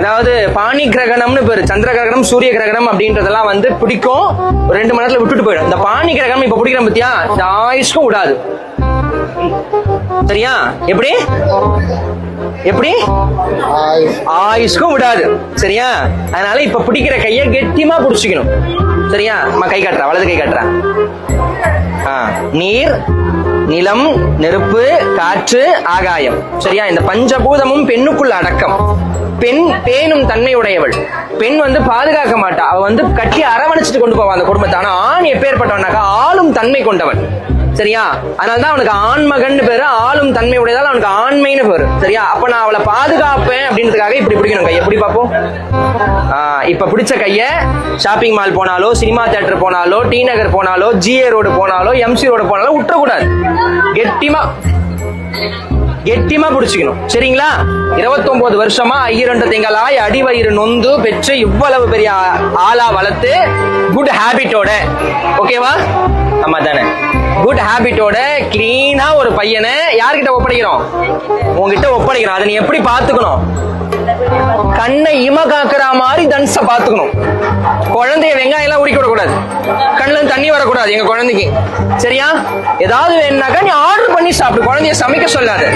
அதாவது பாணி கிரகணம்னு பேரு. சந்திர கிரகணம், சூரிய கிரகணம் அப்படின்றதெல்லாம் வந்து பிடிக்கும், ஒரு 2 மணி நேரத்துல விட்டுட்டு போயிடும். இந்த பாணி கிரகணம் இப்ப பிடிக்கிற பத்தியா, இந்த ஆயுஷ்க்கும் விடாது. சரியா? எப்படி எப்படி ஆயுஷ்க்கும் விடாது. சரியா? அதனால இப்ப பிடிக்கிற கைய கெட்டியமா பிடிச்சிக்கணும். சரியா? கை காட்டுறா, வலது கை காட்டுறா. நீர், நிலம், நெருப்பு, காற்று, ஆகாயம். சரியா? இந்த பஞ்சபூதமும் பெண்ணுக்குள்ள அடக்கம். பெண் பேணும் தன்மையுடையவள். பெண் வந்து பாதுகாக்க மாட்டா, அவ வந்து கட்டி அரவணைச்சிட்டு கொண்டு போவா அந்த குடும்பத்தை. ஆனா ஆண் எப்பேற்பட்டவனாக்கா ஆளும் தன்மை கொண்டவன். சரியா? அதனாலதான் அவனுக்கு ஆண்மகன் பேரு, ஆளும் தன்மை உடையதால் அவனுக்கு ஆண்மைன்னு பேரு. சரியா? அப்ப நான் அவளை பாதுகாப்பேன் அப்படின்றதுக்காக இப்படி பிடிக்கணும் கையை. எப்படி பார்ப்போம்? இப்ப பிடிச்ச கைய ஷாப்பிங் மால் போனாலோ, சினிமா தியேட்டர் போனாலோ, டி நகர் போனாலோ, ஜிஏ ரோடு போனாலோ, எம்சி ரோடு போனாலோ விட்டுறக்கூடாது. கெட்டியமா பிடிச்சிக்கணும். சரிங்களா? 29 வருஷமா ஐயரண்ட திங்களாய் அடிவயிறு நொந்து பெற்று இவ்வளவு பெரிய ஆளா வளர்த்து குட் ஹேபிட்டோட, ஓகேவா? ஆமா தானே? குட் ஹேபிட்டோட கிளீனா ஒரு பையனை யார்கிட்ட ஒப்படைக்கிறோம்? உங்ககிட்ட ஒப்படைக்கிறோம். அதை நீ எப்படி பாத்துக்கணும்? கண்ணை இம காக்குற மாதிரி தன்ச பாத்துக்கணும். குழந்தைய வெங்காயம் எல்லாம் உரிக்க விடக்கூடாது, கண்ணுல தண்ணி வரக்கூடாது எங்க குழந்தைக்கு. சரியா? ஏதாவது வேணும்னாக்கா நீ ஆர்டர் பண்ணி சாப்பிடு, குழந்தைய சமைக்க சொல்லாது.